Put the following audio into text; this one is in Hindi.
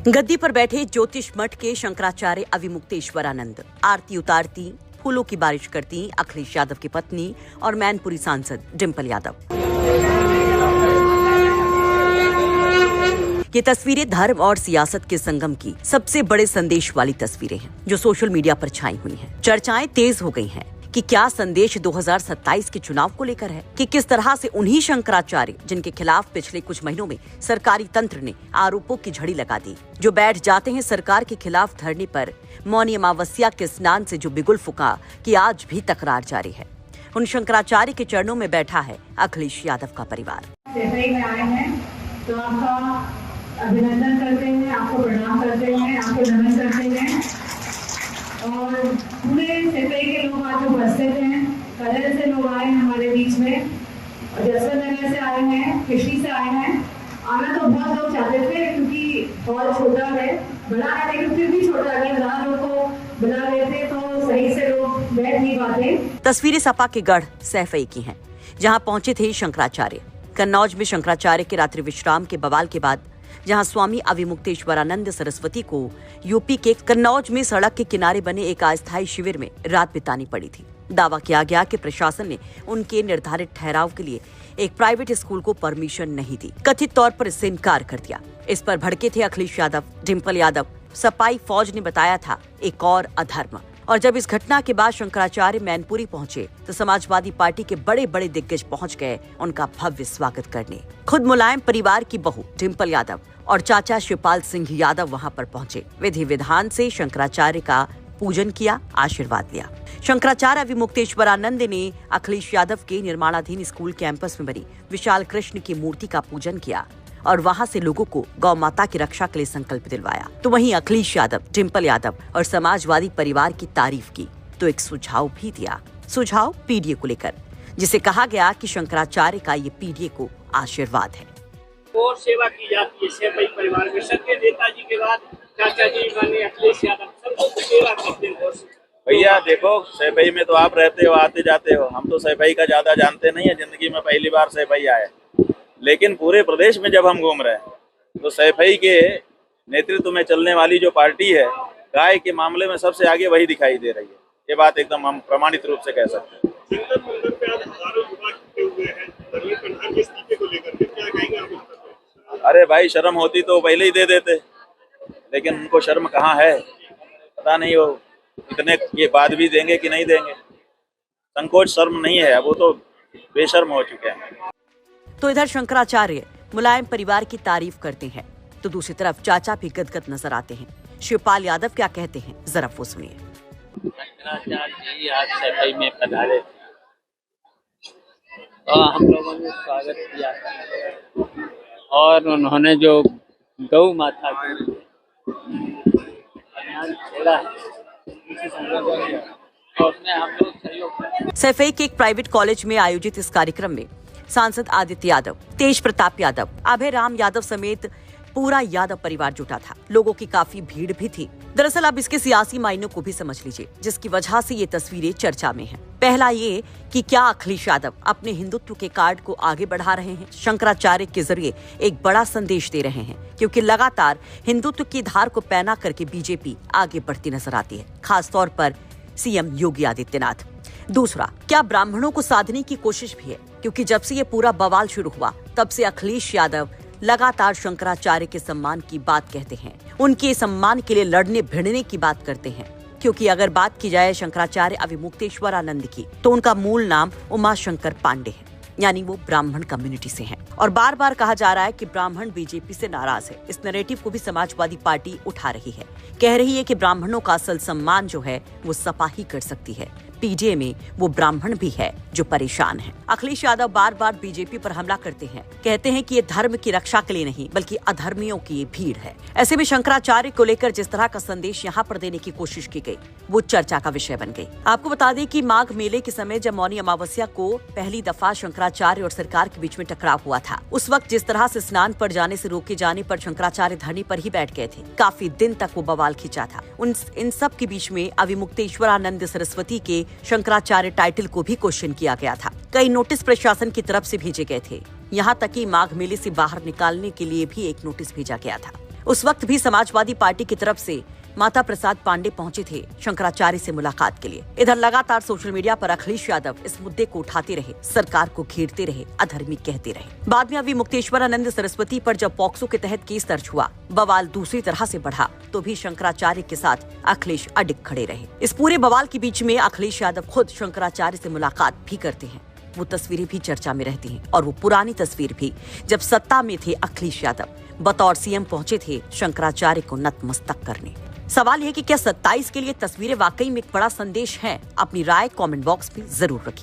गद्दी पर बैठे ज्योतिष मठ के शंकराचार्य अविमुक्तेश्वरानंद आरती उतारती, फूलों की बारिश करती अखिलेश यादव की पत्नी और मैनपुरी सांसद डिंपल यादव। ये तस्वीरें धर्म और सियासत के संगम की सबसे बड़े संदेश वाली तस्वीरें हैं जो सोशल मीडिया पर छाई हुई हैं। चर्चाएं तेज हो गई हैं कि क्या संदेश 2027 के चुनाव को लेकर है, कि किस तरह से उन्हीं शंकराचार्य जिनके खिलाफ पिछले कुछ महीनों में सरकारी तंत्र ने आरोपों की झड़ी लगा दी, जो बैठ जाते हैं सरकार के खिलाफ धरने पर, मौनी अमावस्या के स्नान से जो बिगुल फूका कि आज भी तकरार जारी है। उन शंकराचार्य के चरणों में बैठा है अखिलेश यादव का परिवार। तो आपका अभिनंदन करते हैं, आपको प्रणाम करते हैं, आपको नमन करते हैं और पूरे सेफई के लोग आज उपस्थित हैं। कलर से लोग आए हैं हमारे बीच में, जसवंत नगर से आए हैं, कृषि से आए हैं। आना तो बहुत लोग चाहते थे क्योंकि हॉल छोटा है, बड़ा है लेकिन फिर भी छोटा है। 10 लोग को बुला रहे थे तो सही से लोग बैठ नहीं पाते। तस्वीरें सपा के गढ़ सैफई की हैं, जहां पहुंचे थे शंकराचार्य। कन्नौज में शंकराचार्य के रात्रि विश्राम के बवाल के बाद जहां स्वामी अविमुक्तेश्वरानंद सरस्वती को यूपी के कन्नौज में सड़क के किनारे बने एक अस्थायी शिविर में रात बितानी पड़ी थी। दावा किया गया कि प्रशासन ने उनके निर्धारित ठहराव के लिए एक प्राइवेट स्कूल को परमिशन नहीं दी, कथित तौर पर इससे इनकार कर दिया। इस पर भड़के थे अखिलेश यादव, डिंपल यादव। सपाई फौज ने बताया था एक और अधर्म। और जब इस घटना के बाद शंकराचार्य मैनपुरी पहुंचे तो समाजवादी पार्टी के बड़े बड़े दिग्गज पहुंच गए उनका भव्य स्वागत करने। खुद मुलायम परिवार की बहू डिंपल यादव और चाचा शिवपाल सिंह यादव वहां पर पहुंचे। विधि विधान से शंकराचार्य का पूजन किया, आशीर्वाद लिया। शंकराचार्य अविमुक्तेश्वरानंद ने अखिलेश यादव के निर्माणाधीन स्कूल कैंपस में बनी विशाल कृष्ण की मूर्ति का पूजन किया और वहां से लोगों को गौ माता की रक्षा के लिए संकल्प दिलवाया। तो वहीं अखिलेश यादव, डिंपल यादव और समाजवादी परिवार की तारीफ की तो एक सुझाव भी दिया। सुझाव पीडीए को लेकर, जिसे कहा गया कि शंकराचार्य का ये पीडीए को आशीर्वाद है। और सेवा की जाती है सैफई परिवार में। सबके नेताजी के बाद चाचा जी माननीय अखिलेश यादव सब सेवा करते हैं। भैया देखो, सैफई में तो आप रहते हो, आते जाते हो। हम तो सैफई का ज्यादा जानते नहीं है, जिंदगी में पहली बार सैफई आए। लेकिन पूरे प्रदेश में जब हम घूम रहे हैं तो सैफई के नेतृत्व में चलने वाली जो पार्टी है, गाय के मामले में सबसे आगे वही दिखाई दे रही है। ये बात एकदम हम प्रमाणित रूप से कह सकते हैं। अरे भाई, शर्म होती तो पहले ही दे देते, लेकिन उनको शर्म कहाँ है, पता नहीं वो इतने के बाद भी देंगे कि नहीं देंगे। संकोच शर्म नहीं है, वो तो बेशर्म हो चुके हैं। तो इधर शंकराचार्य मुलायम परिवार की तारीफ करते हैं तो दूसरी तरफ चाचा भी गदगद नजर आते हैं। शिवपाल यादव क्या कहते हैं, जरा वो सुनिए। शंकराचार्य जी आज सैफई में पधारे और हम लोगों ने स्वागत किया और उन्होंने जो गौ माता को छेड़ा और उसमें हम लोग सहयोग। सैफई के एक प्राइवेट कॉलेज में आयोजित इस कार्यक्रम में सांसद आदित्य यादव, तेज प्रताप यादव, अभय राम यादव समेत पूरा यादव परिवार जुटा था। लोगों की काफी भीड़ भी थी। दरअसल अब इसके सियासी मायनों को भी समझ लीजिए, जिसकी वजह से ये तस्वीरें चर्चा में हैं। पहला ये कि क्या अखिलेश यादव अपने हिंदुत्व के कार्ड को आगे बढ़ा रहे हैं, शंकराचार्य के जरिए एक बड़ा संदेश दे रहे हैं, क्योंकि लगातार हिंदुत्व की धार को पैना करके बीजेपी आगे बढ़ती नजर आती है, खास तौर पर सीएम योगी आदित्यनाथ। दूसरा, क्या ब्राह्मणों को साधने की कोशिश भी है, क्योंकि जब से ये पूरा बवाल शुरू हुआ तब से अखिलेश यादव लगातार शंकराचार्य के सम्मान की बात कहते हैं, उनके सम्मान के लिए लड़ने भिड़ने की बात करते हैं। क्योंकि अगर बात की जाए शंकराचार्य अविमुक्तेश्वरानंद की तो उनका मूल नाम उमाशंकर पांडे है, यानी वो ब्राह्मण कम्युनिटी से हैं। और बार बार कहा जा रहा है कि ब्राह्मण बीजेपी से नाराज है। इस नैरेटिव को भी समाजवादी पार्टी उठा रही है, कह रही है कि ब्राह्मणों का असल सम्मान जो है वो सपा ही कर सकती है। पीडीए में वो ब्राह्मण भी है जो परेशान है। अखिलेश यादव बार बार बीजेपी पर हमला करते हैं, कहते हैं कि ये धर्म की रक्षा के लिए नहीं बल्कि अधर्मियों की भीड़ है। ऐसे में शंकराचार्य को लेकर जिस तरह का संदेश यहाँ पर देने की कोशिश की गई वो चर्चा का विषय बन गई। आपको बता दें कि माघ मेले के समय जब मौनी अमावस्या को पहली दफा शंकराचार्य और सरकार के बीच में टकराव हुआ था, उस वक्त जिस तरह से स्नान पर जाने से रोके जाने पर शंकराचार्य धरने पर ही बैठ गए थे, काफी दिन तक वो बवाल खींचा था। इन सब के बीच में अविमुक्तेश्वरानंद सरस्वती के शंकराचार्य टाइटल को भी क्वेश्चन किया गया था। कई नोटिस प्रशासन की तरफ से भेजे गए थे, यहाँ तक कि माघ मेले से बाहर निकालने के लिए भी एक नोटिस भेजा गया था। उस वक्त भी समाजवादी पार्टी की तरफ से माता प्रसाद पांडे पहुंचे थे शंकराचार्य से मुलाकात के लिए। इधर लगातार सोशल मीडिया पर अखिलेश यादव इस मुद्दे को उठाते रहे, सरकार को घेरते रहे, अधर्मी कहते रहे। बाद में अभी मुक्तेश्वरानंद सरस्वती पर जब पॉक्सो के तहत केस दर्ज हुआ, बवाल दूसरी तरह से बढ़ा, तो भी शंकराचार्य के साथ अखिलेश अडिग खड़े रहे। इस पूरे बवाल के बीच में अखिलेश यादव खुद शंकराचार्य से मुलाकात भी करते हैं। वो तस्वीरें भी चर्चा में रहती हैं, और वो पुरानी तस्वीर भी जब सत्ता में थे अखिलेश यादव बतौर सीएम पहुंचे थे शंकराचार्य को नतमस्तक करने। सवाल यह कि क्या 27 के लिए तस्वीरें वाकई में एक बड़ा संदेश है? अपनी राय कमेंट बॉक्स में जरूर रखें।